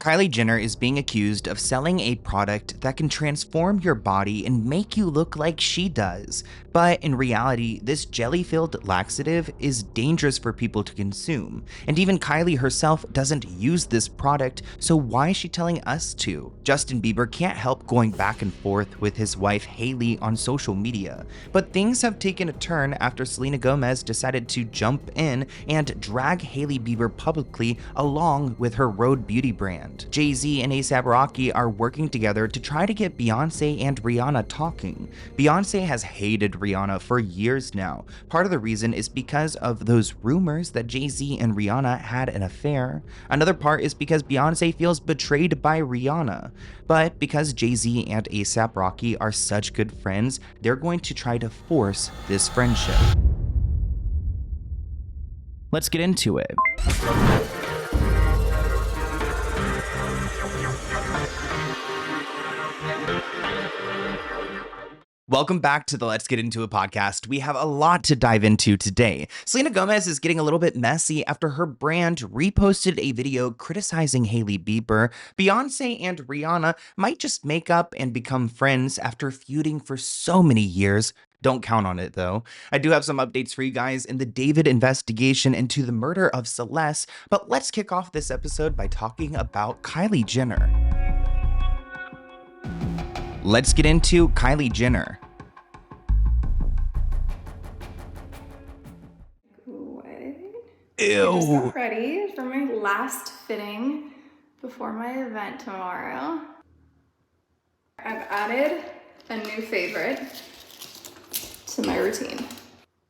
Kylie Jenner is being accused of selling a product that can transform your body and make you look like she does. But in reality, this jelly-filled laxative is dangerous for people to consume. And even Kylie herself doesn't use this product, so why is she telling us to? Justin Bieber can't help going back and forth with his wife Hailey on social media. But things have taken a turn after Selena Gomez decided to jump in and drag Hailey Bieber publicly along with her Rhode beauty brand. Jay-Z and A$AP Rocky are working together to try to get Beyonce and Rihanna talking. Beyonce has hated Rihanna for years now. Part of the reason is because of those rumors that Jay-Z and Rihanna had an affair. Another part is because Beyonce feels betrayed by Rihanna. But because Jay-Z and A$AP Rocky are such good friends, they're going to try to force this friendship. Let's get into it. Welcome back to the Let's Get Into It podcast. We have a lot to dive into today. Selena Gomez is getting a little bit messy after her brand reposted a video criticizing Hailey Bieber. Beyonce and Rihanna might just make up and become friends after feuding for so many years. Don't count on it though. I do have some updates for you guys in the David investigation into the murder of Celeste, but let's kick off this episode by talking about Kylie Jenner. Let's get into Kylie Jenner. What? Ew. I just got ready for my last fitting before my event tomorrow. I've added a new favorite to my routine.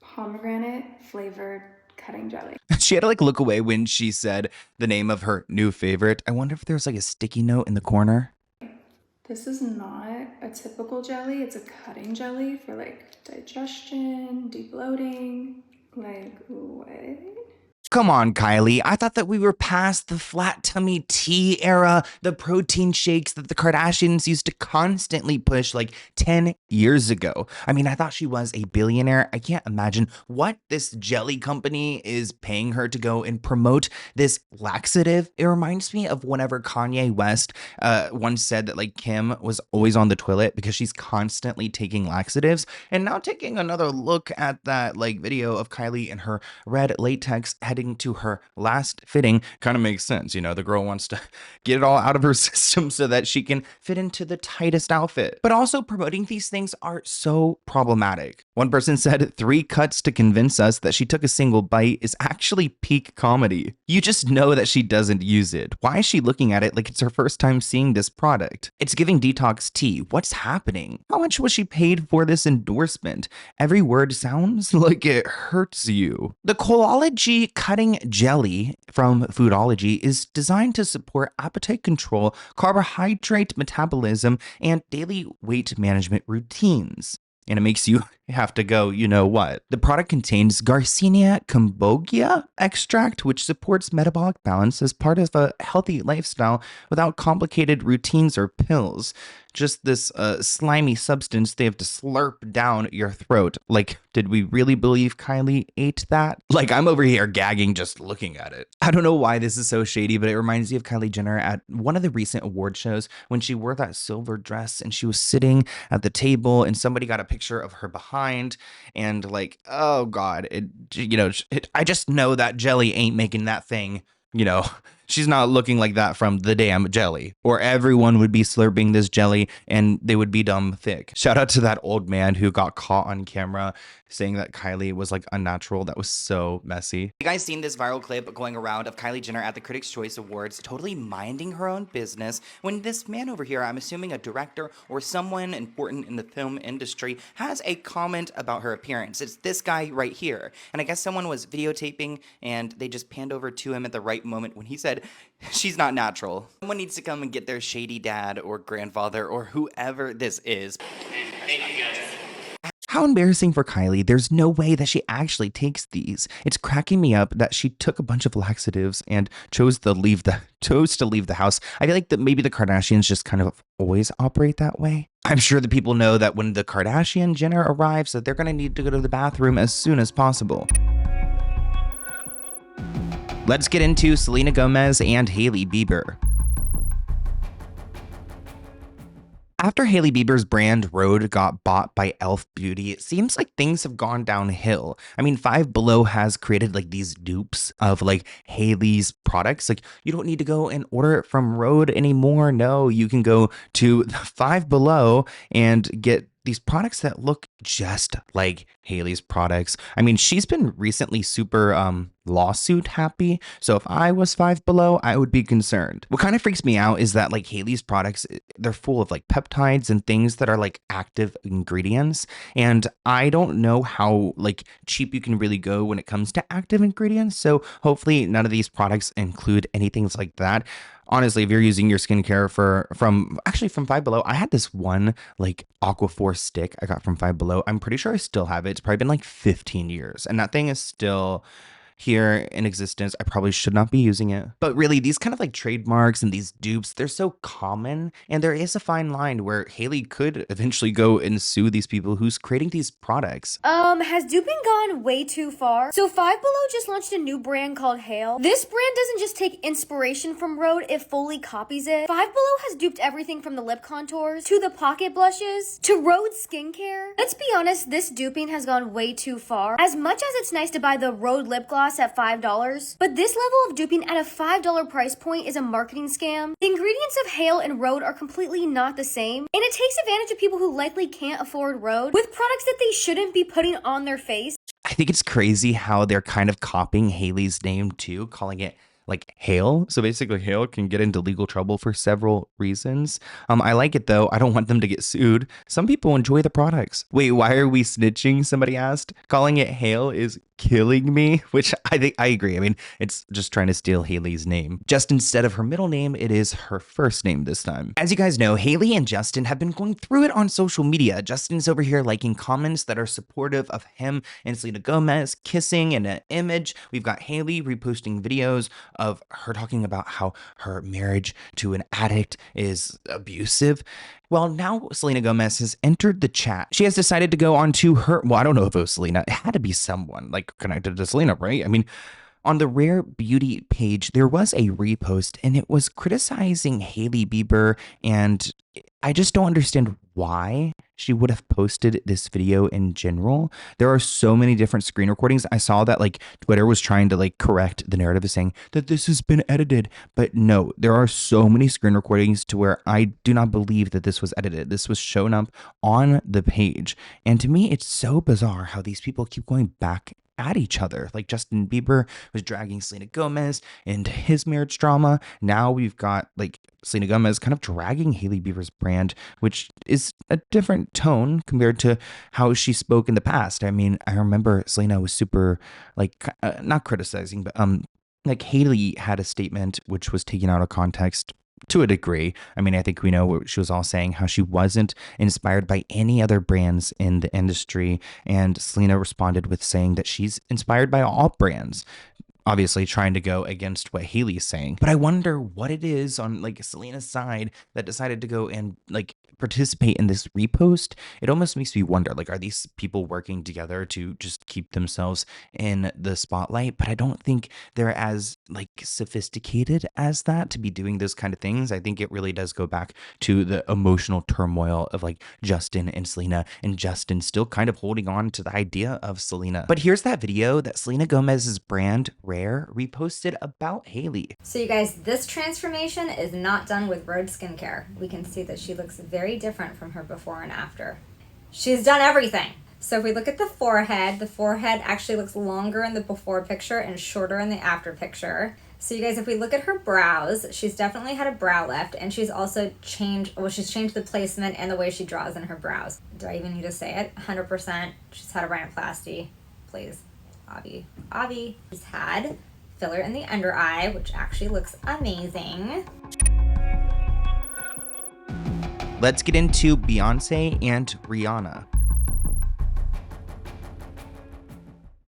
Pomegranate flavored cutting jelly. She had to look away when she said the name of her new favorite. I wonder if there's a sticky note in the corner. This is not a typical jelly. It's a cutting jelly for digestion, debloating. What? Come on, Kylie. I thought that we were past the flat tummy tea era, the protein shakes that the Kardashians used to constantly push 10 years ago. I mean, I thought she was a billionaire. I can't imagine what this jelly company is paying her to go and promote this laxative. It reminds me of whenever Kanye West once said that Kim was always on the toilet because she's constantly taking laxatives. And now taking another look at that video of Kylie in her red latex heading to her last fitting kind of makes sense. You know, the girl wants to get it all out of her system so that she can fit into the tightest outfit. But also promoting these things are so problematic. One person said 3 cuts to convince us that she took a single bite is actually peak comedy. You just know that she doesn't use it. Why is she looking at it like it's her first time seeing this product? It's giving detox tea. What's happening? How much was she paid for this endorsement? Every word sounds like it hurts you. The Coology cutting jelly from Foodology is designed to support appetite control, carbohydrate metabolism, and daily weight management routines. And it makes you have to go, you know what? The product contains Garcinia cambogia extract, which supports metabolic balance as part of a healthy lifestyle without complicated routines or pills. Just this slimy substance they have to slurp down your throat. Did we really believe Kylie ate that? I'm over here gagging just looking at it. I don't know why this is so shady, but it reminds me of Kylie Jenner at one of the recent award shows when she wore that silver dress and she was sitting at the table and somebody got a picture of her behind and oh God, I just know that jelly ain't making that thing, She's not looking like that from the damn jelly, or everyone would be slurping this jelly and they would be dumb thick. Shout out to that old man who got caught on camera saying that Kylie was unnatural. That was so messy. You guys seen this viral clip going around of Kylie Jenner at the Critics' Choice Awards totally minding her own business when this man over here, I'm assuming a director or someone important in the film industry, has a comment about her appearance. It's this guy right here. And I guess someone was videotaping and they just panned over to him at the right moment when he said, "She's not natural." Someone needs to come and get their shady dad or grandfather or whoever this is. How embarrassing for Kylie. There's no way that she actually takes these. It's cracking me up that she took a bunch of laxatives and chose to leave the house. I feel like that maybe the Kardashians just kind of always operate that way. I'm sure that people know that when the Kardashian Jenner arrives that they're going to need to go to the bathroom as soon as possible. Let's get into Selena Gomez and Hailey Bieber. After Hailey Bieber's brand Rhode got bought by Elf Beauty, it seems like things have gone downhill. I mean, Five Below has created like these dupes of like Hailey's products. Like, you don't need to go and order it from Rhode anymore. No, you can go to Five Below and get these products that look just like Hailey's products. I mean, she's been recently super lawsuit happy. So if I was Five Below, I would be concerned. What kind of freaks me out is that like Hailey's products, they're full of like peptides and things that are like active ingredients. And I don't know how like cheap you can really go when it comes to active ingredients. So hopefully none of these products include anything like that. Honestly, if you're using your skincare from Five Below, I had this one like Aquaphor stick I got from Five Below. I'm pretty sure I still have it. It's probably been like 15 years, and that thing is still here in existence. I probably should not be using it. But really, these kind of like trademarks and these dupes, they're so common, and there is a fine line where Hailey could eventually go and sue these people who's creating these products. Has duping gone way too far? So Five Below just launched a new brand called Hailey. This brand doesn't just take inspiration from Rhode, it fully copies it. Five Below has duped everything from the lip contours, to the pocket blushes, to Rhode skincare. Let's be honest, this duping has gone way too far. As much as it's nice to buy the Rhode lip gloss at $5, but this level of duping at a $5 price point is a marketing scam. The ingredients of Hailey and Rhode are completely not the same, and it takes advantage of people who likely can't afford Rhode with products that they shouldn't be putting on their face. I think it's crazy how they're kind of copying Hailey's name too, calling it like Hail. So basically Hail can get into legal trouble for several reasons. I like it though. I don't want them to get sued. Some people enjoy the products. Wait, why are we snitching? Somebody asked. Calling it Hail is killing me, which I think I agree. I mean, it's just trying to steal Hailey's name. Just instead of her middle name, it is her first name this time. As you guys know, Hailey and Justin have been going through it on social media. Justin's over here liking comments that are supportive of him and Selena Gomez kissing in an image. We've got Hailey reposting videos of her talking about how her marriage to an addict is abusive. Well, now Selena Gomez has entered the chat. She has decided to go on to her, well, I don't know if it was Selena. It had to be someone like connected to Selena, right? I mean, on the Rare Beauty page, there was a repost and it was criticizing Hailey Bieber, and I just don't understand why she would have posted this video in general. There are so many different screen recordings. I saw that like Twitter was trying to like correct the narrative of saying that this has been edited, but no, there are so many screen recordings to where I do not believe that this was edited. This was shown up on the page. And to me, it's so bizarre how these people keep going back at each other. Like Justin Bieber was dragging Selena Gomez into his marriage drama. Now we've got like Selena Gomez kind of dragging Hailey Bieber's brand, which is a different tone compared to how she spoke in the past. I mean, I remember Selena was super like not criticizing, but like Hailey had a statement which was taken out of context to a degree. I mean, I think we know what she was all saying, how she wasn't inspired by any other brands in the industry. And Selena responded with saying that she's inspired by all brands, obviously trying to go against what Hailey's saying. But I wonder what it is on like Selena's side that decided to go and like participate in this repost. It almost makes me wonder, like, are these people working together to just keep themselves in the spotlight? But I don't think they're as like sophisticated as that to be doing those kind of things. I think it really does go back to the emotional turmoil of like Justin and Selena, and Justin still kind of holding on to the idea of Selena. But here's that video that Selena Gomez's brand Rare reposted about Hailey. So you guys, this transformation is not done with Rhode skincare. We can see that she looks very different from her before and after. She's done everything. So if we look at the forehead actually looks longer in the before picture and shorter in the after picture. So you guys, if we look at her brows, she's definitely had a brow lift, and she's also changed the placement and the way she draws in her brows. Do I even need to say it? 100%. She's had a rhinoplasty. Please, Avi. She's had filler in the under eye, which actually looks amazing. Let's get into Beyonce and Rihanna.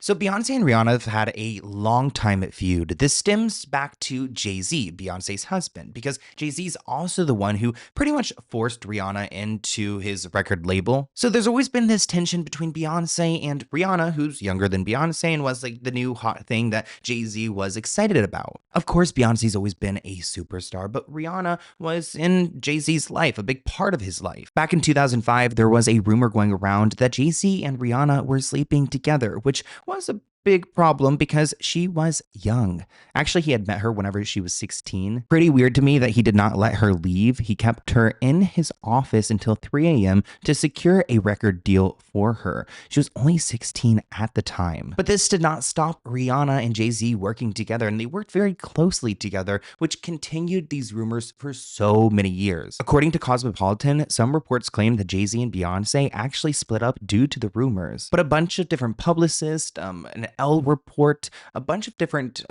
So Beyonce and Rihanna have had a long time feud. This stems back to Jay-Z, Beyonce's husband, because Jay-Z's also the one who pretty much forced Rihanna into his record label. So there's always been this tension between Beyonce and Rihanna, who's younger than Beyonce and was like the new hot thing that Jay-Z was excited about. Of course, Beyonce's always been a superstar, but Rihanna was in Jay-Z's life, a big part of his life. Back in 2005, there was a rumor going around that Jay-Z and Rihanna were sleeping together, which was a big problem because she was young. Actually, he had met her whenever she was 16. Pretty weird to me that he did not let her leave. He kept her in his office until 3 a.m. to secure a record deal for her. She was only 16 at the time. But this did not stop Rihanna and Jay-Z working together, and they worked very closely together, which continued these rumors for so many years. According to Cosmopolitan, some reports claim that Jay-Z and Beyonce actually split up due to the rumors. But a bunch of different publicists, an L report, a bunch of different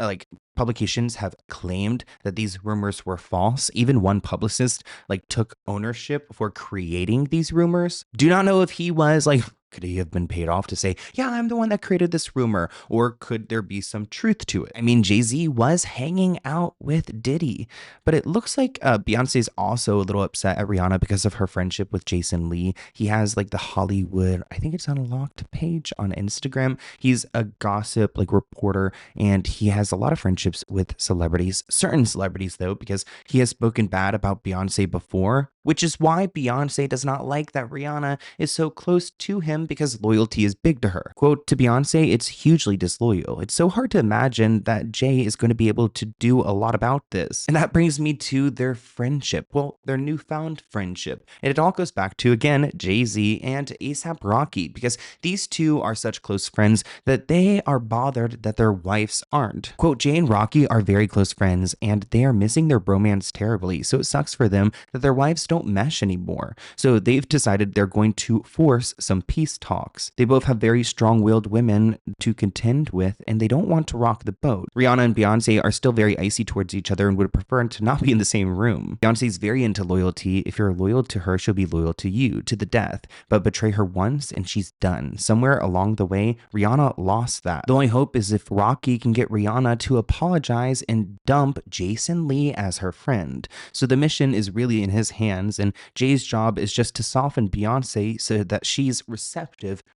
publications have claimed that these rumors were false. Even one publicist took ownership for creating these rumors. Do not know if he was could he have been paid off to say, yeah, I'm the one that created this rumor? Or could there be some truth to it? I mean, Jay-Z was hanging out with Diddy, but it looks like Beyonce's also a little upset at Rihanna because of her friendship with Jason Lee. He has the Hollywood, I think it's Unlocked page on Instagram. He's a gossip reporter, and he has a lot of friendships with celebrities, certain celebrities though, because he has spoken bad about Beyonce before, which is why Beyonce does not like that Rihanna is so close to him because loyalty is big to her. Quote, to Beyonce, it's hugely disloyal. It's so hard to imagine that Jay is going to be able to do a lot about this. And that brings me to their friendship. Well, their newfound friendship. And it all goes back to, again, Jay-Z and A$AP Rocky, because these two are such close friends that they are bothered that their wives aren't. Quote, Jay and Rocky are very close friends, and they are missing their bromance terribly, so it sucks for them that their wives don't mesh anymore. So they've decided they're going to force some peace talks. They both have very strong-willed women to contend with, and they don't want to rock the boat. Rihanna and Beyonce are still very icy towards each other and would prefer to not be in the same room. Beyonce's very into loyalty. If you're loyal to her, she'll be loyal to you, to the death. But betray her once and she's done. Somewhere along the way, Rihanna lost that. The only hope is if Rocky can get Rihanna to apologize and dump Jason Lee as her friend. So the mission is really in his hands, and Jay's job is just to soften Beyonce so that she's receptive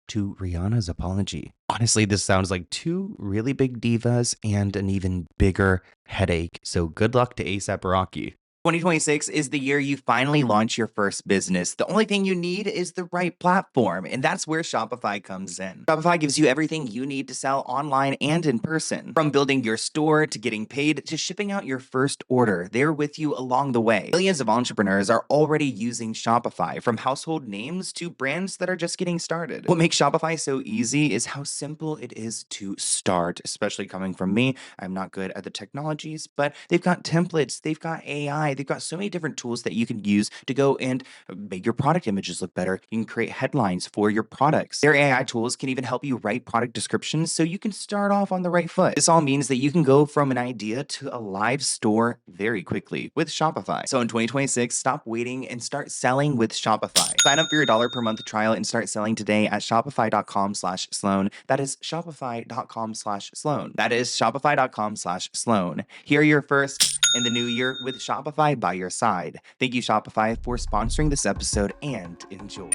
to Rihanna's apology. Honestly, this sounds like two really big divas and an even bigger headache. So good luck to A$AP Rocky. 2026 is the year you finally launch your first business. The only thing you need is the right platform, and that's where Shopify comes in. Shopify gives you everything you need to sell online and in person. From building your store to getting paid to shipping out your first order, they're with you along the way. Millions of entrepreneurs are already using Shopify, from household names to brands that are just getting started. What makes Shopify so easy is how simple it is to start, especially coming from me. I'm not good at the technologies, but they've got templates, they've got AI, they've got so many different tools that you can use to go and make your product images look better. You can create headlines for your products. Their AI tools can even help you write product descriptions so you can start off on the right foot. This all means that you can go from an idea to a live store very quickly with Shopify. So in 2026, stop waiting and start selling with Shopify. Sign up for your $1 per month trial and start selling today at shopify.com/Sloan. That is shopify.com/Sloan. That is shopify.com/Sloan. Here you're first in the new year with Shopify by your side. Thank you, Shopify, for sponsoring this episode, and enjoy.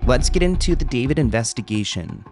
Let's get into the David investigation.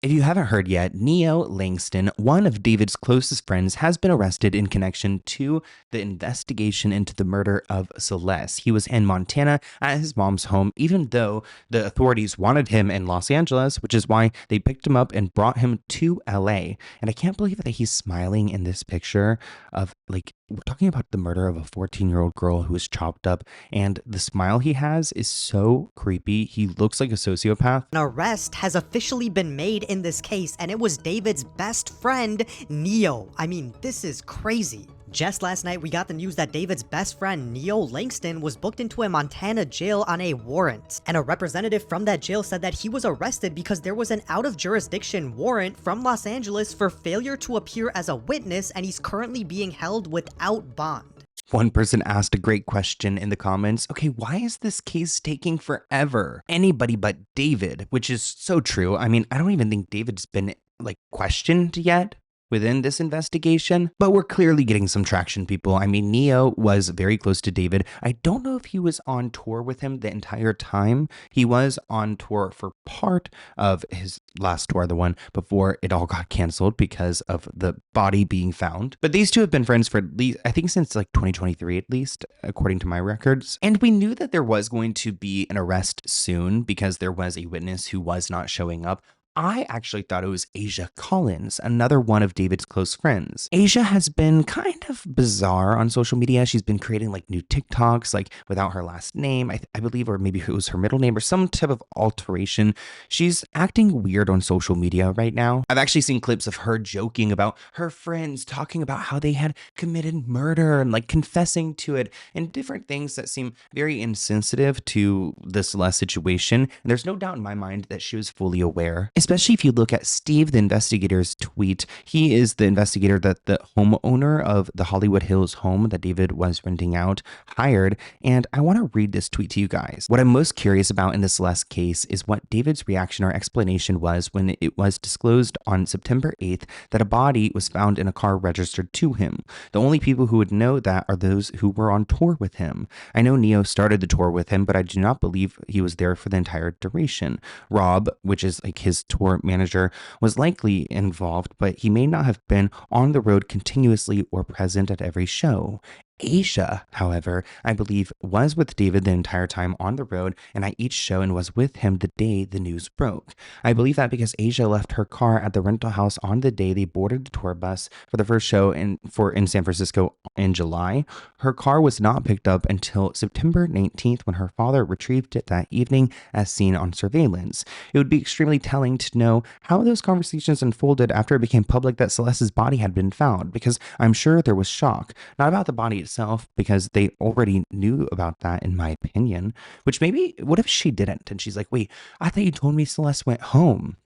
If you haven't heard yet, Neo Langston, one of David's closest friends, has been arrested in connection to the investigation into the murder of Celeste. He was in Montana at his mom's home, even though the authorities wanted him in Los Angeles, which is why they picked him up and brought him to LA. And I can't believe that he's smiling in this picture of we're talking about the murder of a 14-year-old girl who was chopped up, and the smile he has is so creepy. He looks like a sociopath. An arrest has officially been made in this case, and it was David's best friend, Neo. I mean, this is crazy. Just last night, we got the news that David's best friend, Neo Langston, was booked into a Montana jail on a warrant. And a representative from that jail said that he was arrested because there was an out-of-jurisdiction warrant from Los Angeles for failure to appear as a witness, and he's currently being held without bond. One person asked a great question in the comments. Okay, why is this case taking forever? Anybody but David, which is so true. I mean, I don't even think David's been like questioned yet within this investigation, but we're clearly getting some traction, people. I mean, Neo was very close to David. I don't know if he was on tour with him the entire time. He was on tour for part of his last tour, the one before it all got canceled because of the body being found. But these two have been friends for at least, I think since like 2023 at least, according to my records. And we knew that there was going to be an arrest soon because there was a witness who was not showing up. I actually thought it was Asia Collins, another one of David's close friends. Asia has been kind of bizarre on social media. She's been creating like new TikToks, like without her last name, I believe, or maybe it was her middle name or some type of alteration. She's acting weird on social media right now. I've actually seen clips of her joking about her friends, talking about how they had committed murder and like confessing to it and different things that seem very insensitive to the Celeste situation. And there's no doubt in my mind that she was fully aware. Especially if you look at Steve, the investigator's tweet. He is the investigator that the homeowner of the Hollywood Hills home that David was renting out hired. And I want to read this tweet to you guys. What I'm most curious about in the Celeste case is what David's reaction or explanation was when it was disclosed on September 8th that a body was found in a car registered to him. The only people who would know that are those who were on tour with him. I know Neo started the tour with him, but I do not believe he was there for the entire duration. Rob, which is like his tour manager, was likely involved, but he may not have been on the road continuously or present at every show. Asia, however, I believe was with David the entire time on the road and at each show and was with him the day the news broke. I believe that because Asia left her car at the rental house on the day they boarded the tour bus for the first show in San Francisco in July. Her car was not picked up until September 19th when her father retrieved it that evening as seen on surveillance. It would be extremely telling to know how those conversations unfolded after it became public that Celeste's body had been found, because I'm sure there was shock, not about the body itself, because they already knew about that, in my opinion. Which maybe, what if she didn't? And she's like, wait, I thought you told me Celeste went home.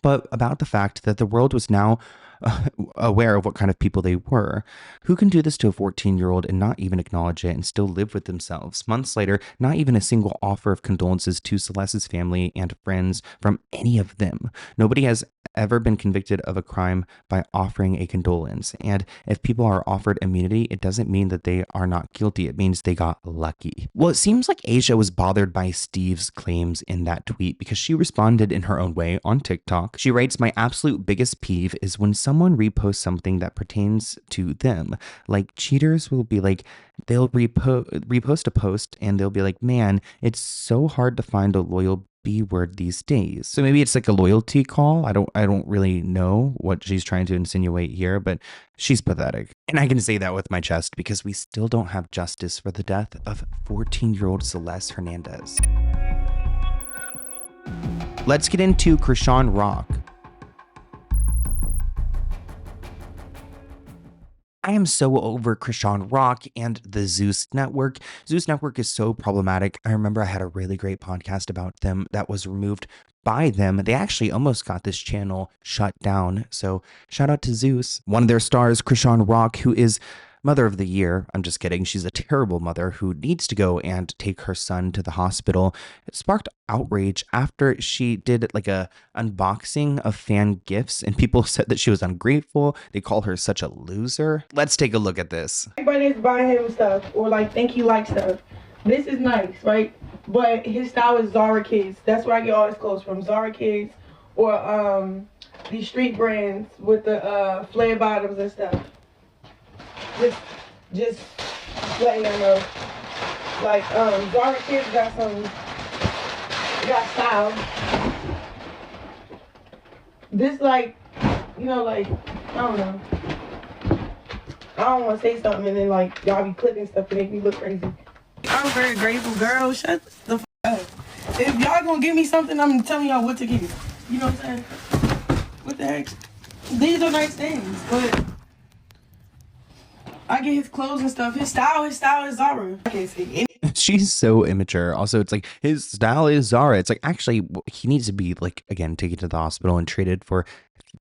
But about the fact that the world was now aware of what kind of people they were. Who can do this to a 14-year-old and not even acknowledge it and still live with themselves? Months later, not even a single offer of condolences to Celeste's family and friends from any of them. Nobody has ever been convicted of a crime by offering a condolence. And if people are offered immunity, it doesn't mean that they are not guilty. It means they got lucky. Well, it seems like Asia was bothered by Steve's claims in that tweet because she responded in her own way on TikTok. She writes, "My absolute biggest peeve is when someone reposts something that pertains to them. Like cheaters will be like, they'll repost a post and they'll be like, man, it's so hard to find a loyal B word these days." So maybe it's like a loyalty call. I don't really know what she's trying to insinuate here, but she's pathetic. And I can say that with my chest because we still don't have justice for the death of 14-year-old Celeste Hernandez. Let's get into Chrisean Rock. I am so over Chrisean Rock and the Zeus Network. Zeus Network is so problematic. I remember I had a really great podcast about them that was removed by them. They actually almost got this channel shut down. So shout out to Zeus. One of their stars, Chrisean Rock, who is Mother of the Year. I'm just kidding. She's a terrible mother who needs to go and take her son to the hospital. It sparked outrage after she did like a unboxing of fan gifts and people said that she was ungrateful. They call her such a loser. Let's take a look at this. Everybody that's buying him stuff or like think he likes stuff. This is nice, right? But his style is Zara Kids. That's where I get all his clothes from. Zara Kids or these street brands with the flare bottoms and stuff. Just letting you know, like Zara Kids got style. This like, you know, like I don't know. I don't want to say something and then like y'all be clicking stuff to make me look crazy. I'm very grateful, girl. Shut the f up. If y'all gonna give me something, I'm telling y'all what to give. You know what I'm saying? What the heck? These are nice things, but I get his clothes and stuff. His style is Zara. I can't say anything. She's so immature. Also, it's like his style is Zara. It's like actually he needs to be like again taken to the hospital and treated for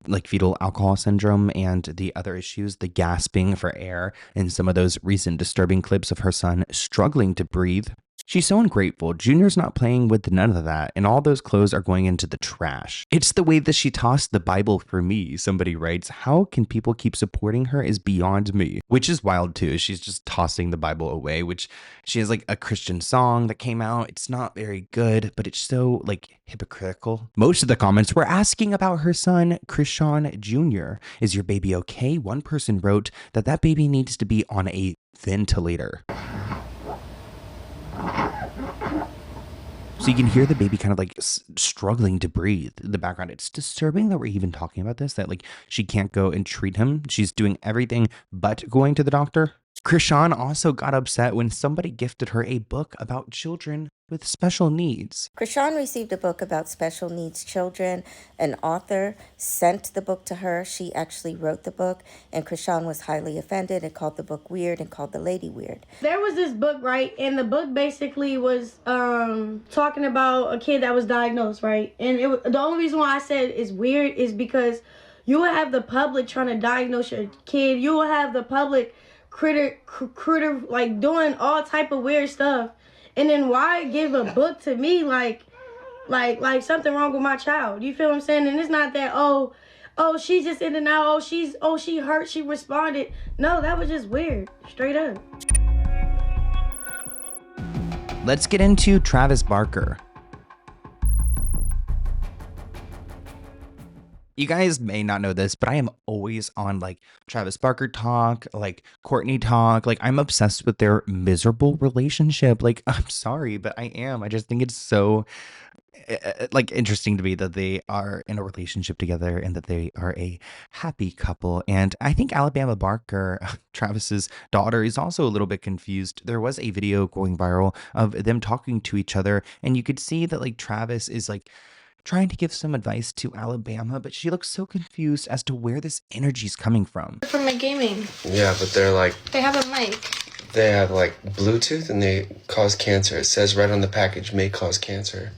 like fetal alcohol syndrome and the other issues, the gasping for air, and some of those recent disturbing clips of her son struggling to breathe. She's so ungrateful. Junior's not playing with none of that, and all those clothes are going into the trash. It's the way that she tossed the Bible for me, somebody writes. How can people keep supporting her is beyond me. Which is wild too. She's just tossing the Bible away, which she has like a Christian song that came out. It's not very good, but it's so like hypocritical. Most of the comments were asking about her son, Krishan Jr. Is your baby okay? One person wrote that that baby needs to be on a ventilator. So you can hear the baby kind of like struggling to breathe in the background. It's disturbing that we're even talking about this, that like she can't go and treat him. She's doing everything but going to the doctor. Krishan also got upset when somebody gifted her a book about children with special needs. Krishan received a book about special needs children. An author sent the book to her. She actually wrote the book, and Krishan was highly offended and called the book weird and called the lady weird. There was this book, right? And the book basically was talking about a kid that was diagnosed, right? And the only reason why I said it's weird is because you will have the public trying to diagnose your kid. You will have the public critter like doing all type of weird stuff. And then why give a book to me like something wrong with my child? You feel what I'm saying? And it's not that, oh, she's just in and out. She hurt, she responded. No, that was just weird. Straight up. Let's get into Travis Barker. You guys may not know this, but I am always on like Travis Barker talk, like Courtney talk. Like I'm obsessed with their miserable relationship. Like I'm sorry, but I am. I just think it's so like interesting to me that they are in a relationship together and that they are a happy couple. And I think Alabama Barker, Travis's daughter, is also a little bit confused. There was a video going viral of them talking to each other, and you could see that like Travis is like trying to give some advice to Alabama, but she looks so confused as to where this energy is coming from. From my gaming. Yeah, but they're like, They have a mic. they have like Bluetooth and they cause cancer. It says right on the package, may cause cancer.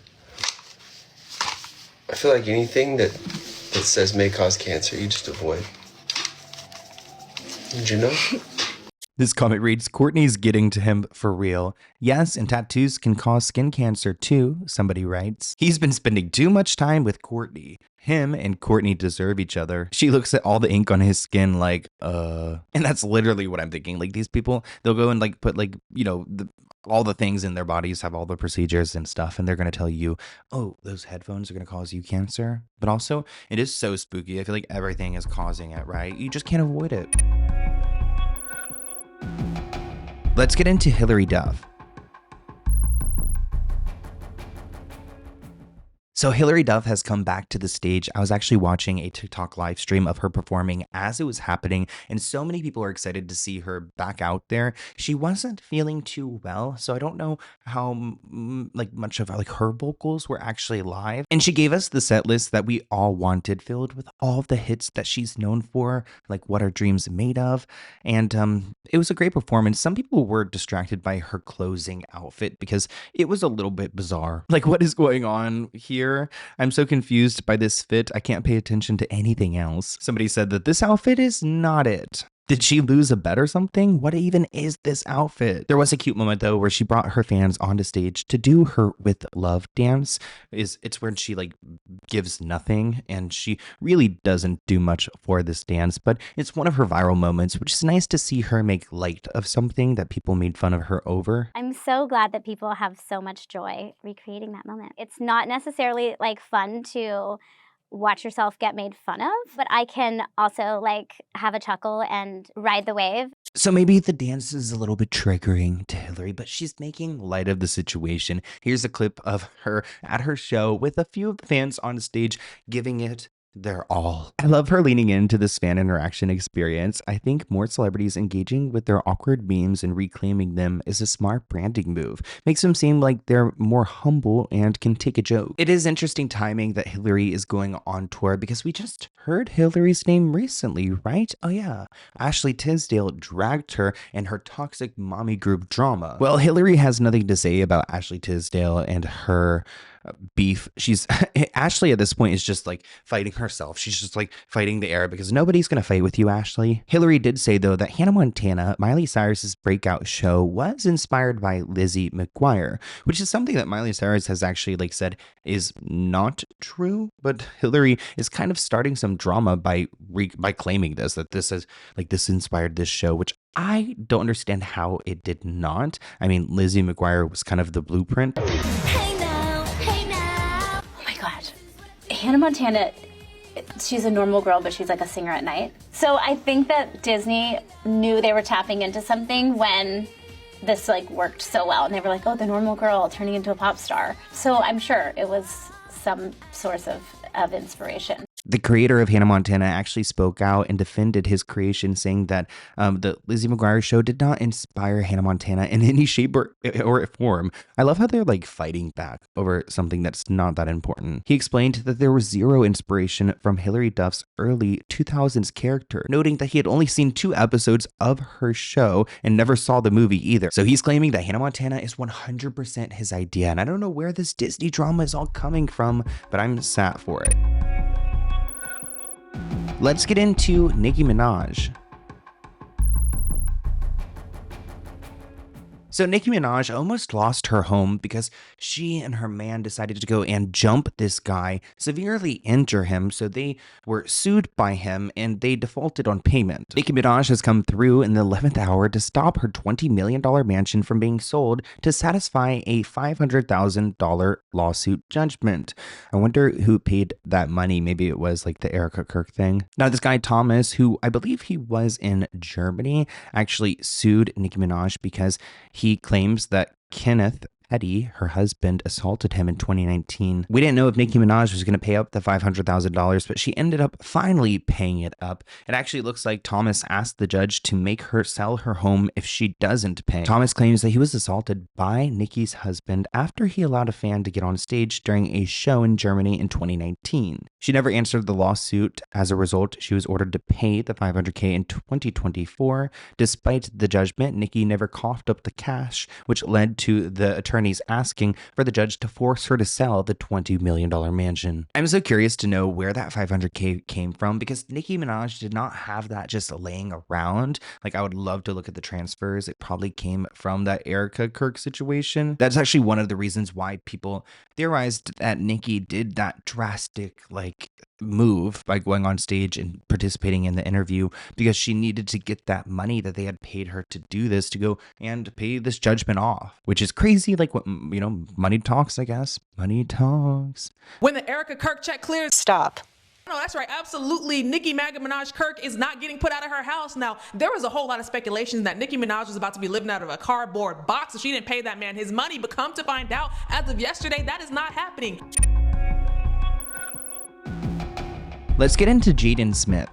I feel like anything that says may cause cancer, you just avoid. Did you know? This comment reads, Courtney's getting to him for real. Yes, and tattoos can cause skin cancer too, somebody writes. He's been spending too much time with Courtney. Him and Courtney deserve each other. She looks at all the ink on his skin like, And that's literally what I'm thinking. Like these people, they'll go and like put like, you know, all the things in their bodies, have all the procedures and stuff, and they're going to tell you, oh, those headphones are going to cause you cancer. But also, it is so spooky. I feel like everything is causing it, right? You just can't avoid it. Let's get into Hilary Duff. So Hilary Duff has come back to the stage. I was actually watching a TikTok live stream of her performing as it was happening, and so many people are excited to see her back out there. She wasn't feeling too well, so I don't know how like much of like her vocals were actually live. And she gave us the set list that we all wanted, filled with all of the hits that she's known for, like What Are Dreams Made Of, and it was a great performance. Some people were distracted by her closing outfit because it was a little bit bizarre. Like, what is going on here? I'm so confused by this fit. I can't pay attention to anything else. Somebody said that this outfit is not it. Did she lose a bet or something? What even is this outfit? There was a cute moment though where she brought her fans onto stage to do her With Love dance. It's where she like gives nothing, and she really doesn't do much for this dance, but it's one of her viral moments, which is nice to see her make light of something that people made fun of her over. I'm so glad that people have so much joy recreating that moment. It's not necessarily like fun to watch yourself get made fun of, but I can also like have a chuckle and ride the wave. So maybe the dance is a little bit triggering to Hilary, but she's making light of the situation. Here's a clip of her at her show with a few of the fans on stage giving it They're all. I love her leaning into this fan interaction experience. I think more celebrities engaging with their awkward memes and reclaiming them is a smart branding move. Makes them seem like they're more humble and can take a joke. It is interesting timing that Hillary is going on tour because we just heard Hillary's name recently, right? Oh yeah, Ashley Tisdale dragged her in her toxic mommy group drama. Well, Hillary has nothing to say about Ashley Tisdale and her beef. She's Ashley at this point is just like fighting herself. She's just like fighting the air because nobody's gonna fight with you, Ashley. Hillary did say though that Hannah Montana, Miley Cyrus's breakout show, was inspired by Lizzie McGuire, which is something that Miley Cyrus has actually like said is not true. But Hillary is kind of starting some drama by claiming this, that this is like this inspired this show, which I don't understand how it did not. I mean, Lizzie McGuire was kind of the blueprint. Oh my god. Hannah Montana, she's a normal girl, but she's like a singer at night. So I think that Disney knew they were tapping into something when this like worked so well. And they were like, oh, the normal girl turning into a pop star. So I'm sure it was some source of inspiration. The creator of Hannah Montana actually spoke out and defended his creation, saying that the Lizzie McGuire show did not inspire Hannah Montana in any shape or form. I love how they're like fighting back over something that's not that important. He explained that there was zero inspiration from Hilary Duff's early 2000s character, noting that he had only seen 2 episodes of her show and never saw the movie either. So he's claiming that Hannah Montana is 100% his idea, and I don't know where this Disney drama is all coming from, but I'm sat for it. Let's get into Nicki Minaj. So Nicki Minaj almost lost her home because she and her man decided to go and jump this guy, severely injure him, so they were sued by him and they defaulted on payment. Nicki Minaj has come through in the 11th hour to stop her $20 million mansion from being sold to satisfy a $500,000 lawsuit judgment. I wonder who paid that money. Maybe it was like the Erica Kirk thing. Now this guy Thomas, who I believe he was in Germany, actually sued Nicki Minaj because he claims that Kenneth Petty, her husband, assaulted him in 2019. We didn't know if Nicki Minaj was going to pay up the $500,000, but she ended up finally paying it up. It actually looks like Thomas asked the judge to make her sell her home if she doesn't pay. Thomas claims that he was assaulted by Nicki's husband after he allowed a fan to get on stage during a show in Germany in 2019. She never answered the lawsuit. As a result, she was ordered to pay the $500K in 2024. Despite the judgment, Nicki never coughed up the cash, which led to the attorneys asking for the judge to force her to sell the $20 million mansion. I'm so curious to know where that $500K came from because Nicki Minaj did not have that just laying around. Like, I would love to look at the transfers. It probably came from that Erica Kirk situation. That's actually one of the reasons why people theorized that Nicki did that drastic, like, move by going on stage and participating in the interview because she needed to get that money that they had paid her to do this, to go and pay this judgment off, which is crazy. Like, what, you know, money talks, I guess. Money talks. When the Erica Kirk check clears, Stop. no, that's right. Absolutely. Nicki Minaj Kirk is not getting put out of her house. Now, there was a whole lot of speculation that Nicki Minaj was about to be living out of a cardboard box if she didn't pay that man his money. But come to find out, as of yesterday, that is not happening. Let's get into Jaden Smith.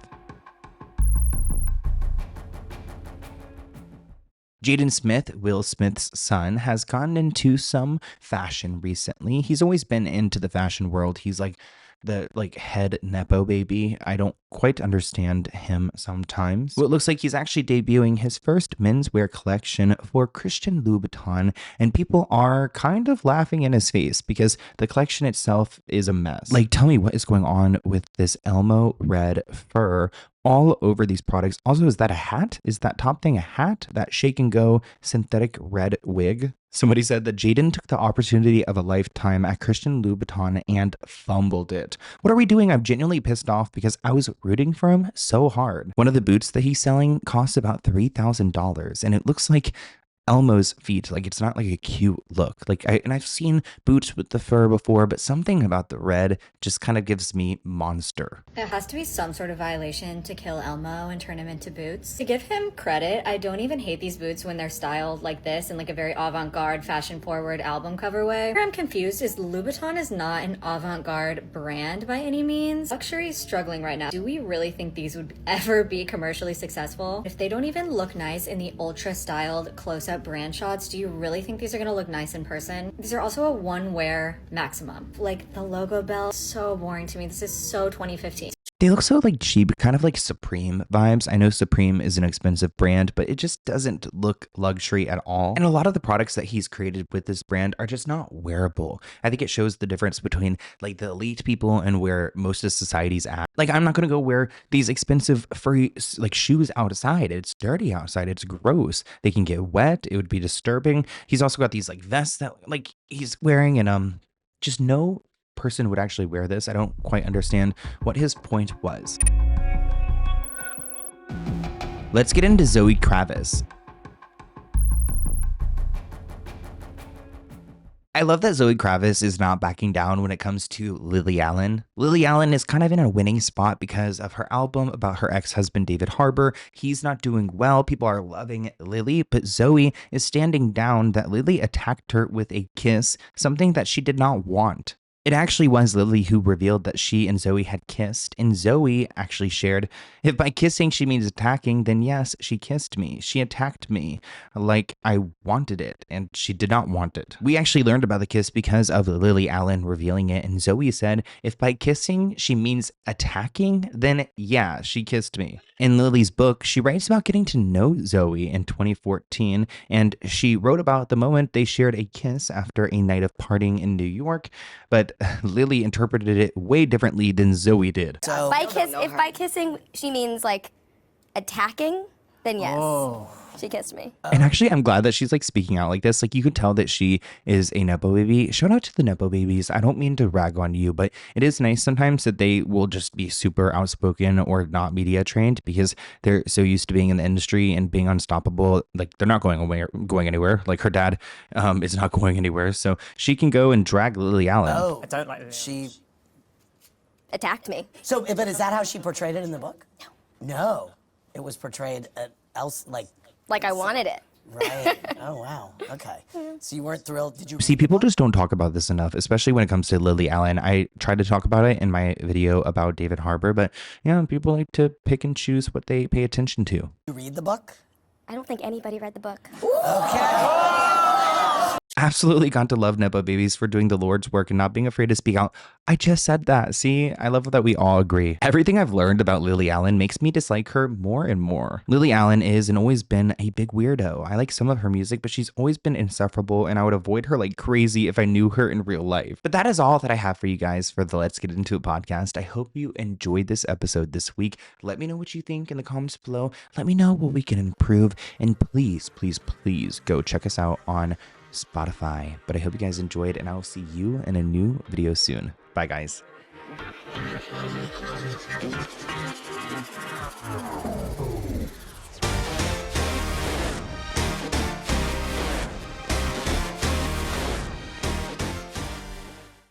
Jaden Smith, Will Smith's son, has gotten into some fashion recently. He's always been into the fashion world. He's like the head Nepo baby. I don't quite understand him sometimes. Well, it looks like he's actually debuting his first menswear collection for Christian Louboutin, and people are kind of laughing in his face because the collection itself is a mess. Like, tell me what is going on with this Elmo red fur all over these products. Also, is that a hat? Is that top thing a hat? That shake and go synthetic red wig? Somebody said that Jaden took the opportunity of a lifetime at Christian Louboutin and fumbled it. What are we doing? I'm genuinely pissed off because I was rooting for him so hard. One of the boots that he's selling costs about $3,000, and it looks like Elmo's feet. Like, it's not like a cute look. Like, I've seen boots with the fur before, but something about the red just kind of gives me monster. It has to be some sort of violation to kill Elmo and turn him into boots. To give him credit, I don't even hate these boots when they're styled like this in like a very avant-garde, fashion-forward album cover way. Where I'm confused is Louboutin is not an avant-garde brand by any means. Luxury is struggling right now. Do we really think these would ever be commercially successful? If they don't even look nice in the ultra-styled close-up brand shots, do you really think these are gonna look nice in person? These are also a one-wear maximum. Like, the logo bell, so boring to me. This is so 2015. They look so like cheap, kind of like Supreme vibes. I know Supreme is an expensive brand, but it just doesn't look luxury at all. And a lot of the products that he's created with this brand are just not wearable. I think it shows the difference between like the elite people and where most of society's at. Like, I'm not going to go wear these expensive furry like shoes outside. It's dirty outside. It's gross. They can get wet. It would be disturbing. He's also got these like vests that like he's wearing, and just no person would actually wear this. I don't quite understand what his point was. Let's get into Zoe Kravitz. I love that Zoe Kravitz is not backing down when it comes to Lily Allen. Lily Allen is kind of in a winning spot because of her album about her ex-husband David Harbour. He's not doing well. People are loving Lily, but Zoe is standing down that Lily attacked her with a kiss, something that she did not want. It actually was Lily who revealed that she and Zoe had kissed, and Zoe actually shared, if by kissing she means attacking, then yes, she kissed me. She attacked me like I wanted it, and she did not want it. We actually learned about the kiss because of Lily Allen revealing it, and Zoe said, if by kissing she means attacking, then yeah, she kissed me. In Lily's book, she writes about getting to know Zoe in 2014, and she wrote about the moment they shared a kiss after a night of partying in New York, but Lily interpreted it way differently than Zoe did. So, if by kissing she means like attacking, then yes, she kissed me. And actually, I'm glad that she's like speaking out like this. Like, you could tell that she is a Nepo baby. Shout out to the Nepo babies. I don't mean to rag on you, but it is nice sometimes that they will just be super outspoken or not media trained because they're so used to being in the industry and being unstoppable. Like, they're not going anywhere. Like, her dad is not going anywhere. So she can go and drag Lily Allen. Oh, I don't like this. She attacked me. So, but is that how she portrayed it in the book? No. It was portrayed like I wanted it. Right. Oh, wow. Okay. So you weren't thrilled. Did you See, people just don't talk about this enough, especially when it comes to Lily Allen. I tried to talk about it in my video about David Harbour, but yeah, people like to pick and choose what they pay attention to. you read the book? I don't think anybody read the book. Okay. Absolutely got to love Nepo babies for doing the Lord's work and not being afraid to speak out. I just said that. See, I love that we all agree. Everything I've learned about Lily Allen makes me dislike her more and more. Lily Allen is and always been a big weirdo. I like some of her music, but she's always been insufferable, and I would avoid her like crazy if I knew her in real life. But that is all that I have for you guys for the Let's Get Into It podcast. I hope you enjoyed this episode this week. Let me know what you think in the comments below. Let me know what we can improve, and please, please, please go check us out on Spotify. But I hope you guys enjoyed, and I will see you in a new video soon. Bye, guys.